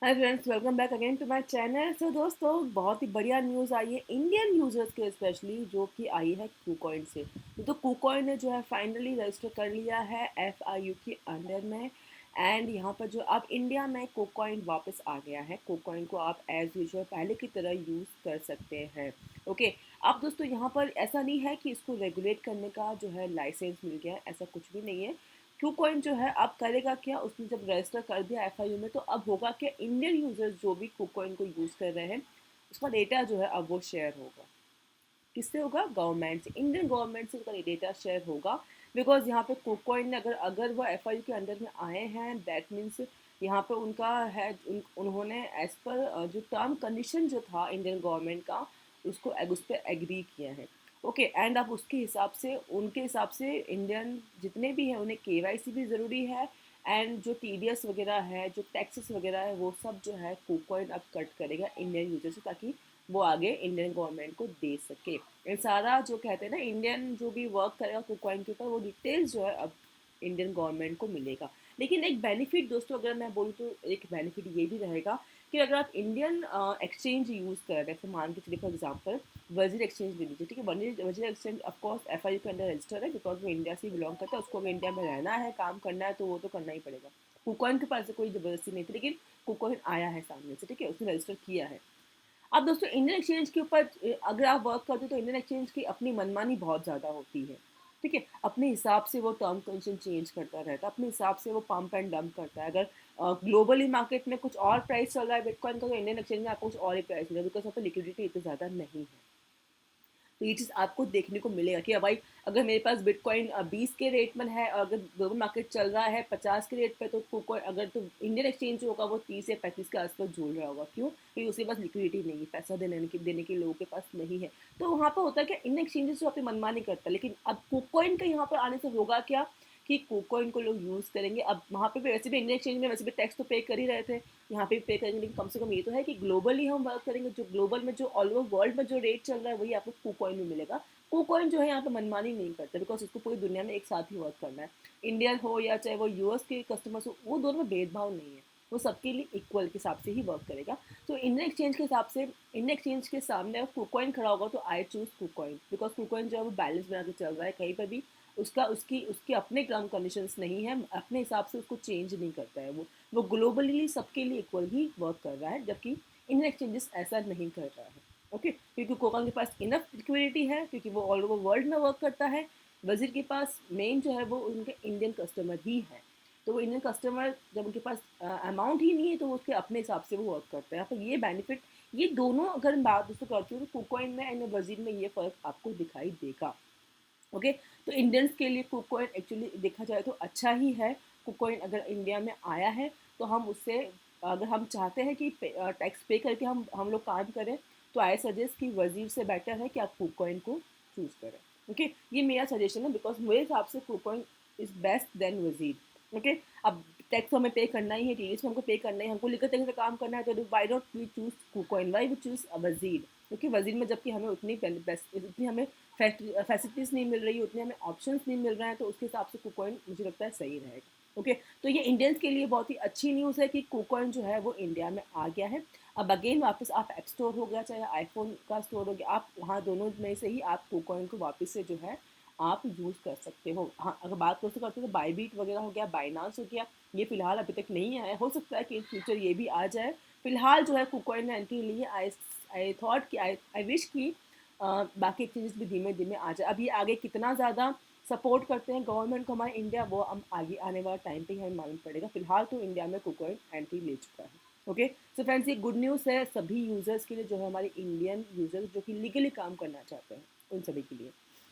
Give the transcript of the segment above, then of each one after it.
Hi friends, welcome back again to my channel. So दोस्तों, बहुत ही बढ़िया न्यूज़ आई है इंडियन यूजर्स के स्पेशली, जो कि आई है कूकॉइन से। तो कूकॉइन ने जो है फाइनली रजिस्टर कर लिया है FIU के अंडर में। एंड यहाँ पर जो अब इंडिया में कूकॉइन वापस आ गया है। कूकॉइन को आप एज यूजुअल पहले की तरह यूज़ कर सकते हैं। ओके। अब दोस्तों, यहाँ पर ऐसा नहीं है कि इसको रेगुलेट करने का जो है लाइसेंस मिल गया है, ऐसा कुछ भी नहीं है। क्यू कॉइन जो है अब करेगा क्या, उसने जब रजिस्टर कर दिया FIU में, तो अब होगा क्या, इंडियन यूजर्स जो भी क्यू कॉइन को यूज़ कर रहे हैं उसका डेटा जो है अब वो शेयर होगा। किससे होगा? गवर्नमेंट से, इंडियन गवर्नमेंट से उसका डेटा शेयर होगा। बिकॉज यहाँ पे कोकॉइन ने अगर वो FIU के अंदर में आए हैं, दैट मीन्स यहाँ पे उनका है उन्होंने एज पर जो टर्म कंडीशन जो था इंडियन गवर्नमेंट का, उसको उस पर एग्री किया है। ओके। एंड अब उसके हिसाब से, उनके हिसाब से इंडियन जितने भी हैं उन्हें KYC भी ज़रूरी है। एंड जो TDS वगैरह है, जो टैक्सेस वगैरह है, वो सब जो है कोकॉइन अब कट करेगा इंडियन यूजर से, ताकि वो आगे इंडियन गवर्नमेंट को दे सके। ये सारा जो कहते हैं ना, इंडियन जो भी वर्क करेगा कुकॉइन के ऊपर, वो डिटेल्स जो है अब इंडियन गवर्नमेंट को मिलेगा। लेकिन एक बेनिफिट दोस्तों, अगर मैं बोलूँ तो एक बेनिफिट ये भी रहेगा कि अगर आप इंडियन एक्सचेंज यूज़ कर रहे हैं, तो मान के चलिए फॉर एग्जाम्पल वजीर एक्सचेंज ले लीजिए। ठीक है, वजीर एक्सचेंज ऑफकोर्स FIU के अंदर रजिस्टर है, बिकॉज वो इंडिया से बिलोंग करता है। उसको अगर इंडिया में रहना है, काम करना है, तो वो तो करना ही पड़ेगा। कुकॉइन के पास से कोई ज़बरदस्ती नहीं थी, लेकिन कुकॉइन आया है सामने से। ठीक है, उसने रजिस्टर किया है। अब दोस्तों, इंडियन एक्सचेंज के ऊपर अगर आप वर्क करते हो तो इंडियन एक्सचेंज की अपनी मनमानी बहुत ज़्यादा होती है। ठीक है, अपने हिसाब से वो टर्म कंडीशन चेंज करता रहता है, अपने हिसाब से वो पंप एंड डंप करता है। अगर ग्लोबली मार्केट में कुछ और प्राइस चल रहा है बिटकॉइन का, तो इंडियन एक्सचेंज में आपको कुछ और ही प्राइस मिलेगा, बिकॉज वहाँ पर लिक्विडिटी इतनी ज़्यादा नहीं है। तो ये चीज़ आपको देखने को मिलेगा कि भाई, अगर मेरे पास बिटकॉइन 20 के रेट में है और अगर ग्लोबल मार्केट चल रहा है 50 के रेट पे, तो कुकॉइन अगर तो इंडियन एक्सचेंज जो होगा वो 30 या 35 के आसपास झूल रहा होगा। क्यों? क्योंकि उसके पास लिक्विडिटी नहीं है, पैसा देने के लोगों के पास नहीं है। तो वहाँ पर होता है क्या, इंडियन एक्सचेंजेस जो अपनी मनमानी करता है। लेकिन अब कुकॉइन का यहाँ पर आने से होगा क्या कि कुकॉइन को लोग यूज़ करेंगे। अब वहाँ पे भी वैसे भी इंडियन एक्सचेंज में वैसे भी टैक्स तो पे कर ही रहे थे, यहाँ पे पे करेंगे। लेकिन कम से कम ये तो है कि ग्लोबली हम वर्क करेंगे, जो ग्लोबल में, जो ऑल ओवर वर्ल्ड में जो रेट चल रहा है, वही आपको कूकॉइन में मिलेगा। कूकॉइन जो है यहाँ पे मनमानी नहीं करता, बिकॉज उसको पूरी दुनिया में एक साथ ही वर्क करना है। इंडियन हो या चाहे वो US के कस्टमर्स हो, वो दोनों में भेदभाव नहीं है। वो सबके लिए इक्वल के हिसाब से ही वर्क करेगा। तो इंडियन एक्सचेंज के हिसाब से, इंडियन एक्सचेंज के सामने अगर कूकॉइन खड़ा होगा, तो I choose KuCoin, because KuCoin जो है वो बैलेंस बना के चल रहा है। कहीं पर भी उसका उसकी उसके अपने टर्म कंडीशंस नहीं है, अपने हिसाब से उसको चेंज नहीं करता है। वो ग्लोबली सबके लिए इक्वल ही वर्क कर रहा है, जबकि इंडियन एक्सचेंजेस ऐसा नहीं कर रहा है। ओके, क्योंकि कोका के पास इनफ लिक्विडिटी है, क्योंकि वो ऑल ओवर वर्ल्ड में वर्क करता है। वजीर के पास मेन जो है वो उनके इंडियन कस्टमर ही है। तो वो इंडियन कस्टमर, जब उनके पास अमाउंट ही नहीं है, तो वो उसके अपने हिसाब से वो वर्क करते हैं। तो ये बेनिफिट, ये दोनों अगर मैं बात दोस्तों करती हूँ, तो कुकॉइन में एंड वजीर में ये फ़र्क आपको दिखाई देगा। ओके। तो इंडियंस के लिए कुकॉइन एक्चुअली देखा जाए तो अच्छा ही है। कुकॉइन अगर इंडिया में आया है, तो हम उससे, अगर हम चाहते हैं कि टैक्स पे करके हम लोग काम करें, तो आई सजेस्ट कि वजीर से बेटर है कि आप कुकॉइन को चूज़ करें। ओके, ये मेरा सजेशन है, बिकॉज मेरे हिसाब से कुकॉइन इज़ बेस्ट देन वजीर। ओके। अब टैक्स हमें पे करना ही है, TDS हमको पे करना ही, हमको लीगल तरीके से काम करना है, तो why don't we choose KuCoin, why we choose Wazir. क्योंकि वजीर में जबकि हमें उतनी हमें फैसिलिटीज़ नहीं मिल रही है, उतने हमें ऑप्शंस नहीं मिल रहे हैं, तो उसके हिसाब से कुकॉइन मुझे लगता है सही रहेगा। ओके। तो ये इंडियंस के लिए बहुत ही अच्छी न्यूज़ है कि कुकॉइन जो है वो इंडिया में आ गया है। अब अगेन वापस आप ऐप स्टोर हो गया, चाहे आईफोन का स्टोर हो गया, आप वहाँ दोनों में से ही आप कुकॉइन को वापस से जो है आप यूज़ कर सकते हो। हाँ, अगर बात करते करते तो बाईबीट वगैरह हो गया, बाइनांस हो गया, ये फिलहाल अभी तक नहीं आया। हो सकता है कि इन फ्यूचर ये भी आ जाए। फिलहाल जो है कुकॉइन ने एंट्री ली है। आई थॉट कि आई विश कि बाकी एक्सचेंजेस भी धीमे धीमे आ जाए। अब ये आगे कितना ज़्यादा सपोर्ट करते हैं गवर्नमेंट को हमारे इंडिया, वो हम आगे आने वाला टाइम पे ही हमें मालूम पड़ेगा। फिलहाल तो इंडिया में कुकॉइन एंट्री ले चुका है। ओके। सो फ्रेंड्स, ये गुड न्यूज़ है सभी यूज़र्स के लिए, जो है हमारे इंडियन यूज़र्स जो कि लीगली काम करना चाहते हैं, उन सभी के लिए।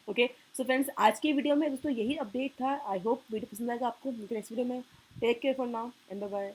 ओके। सो फ्रेंड्स, आज की वीडियो में दोस्तों यही अपडेट था। आई होप वीडियो पसंद आएगा आपको। नेक्स्ट वीडियो में take care for now and bye bye.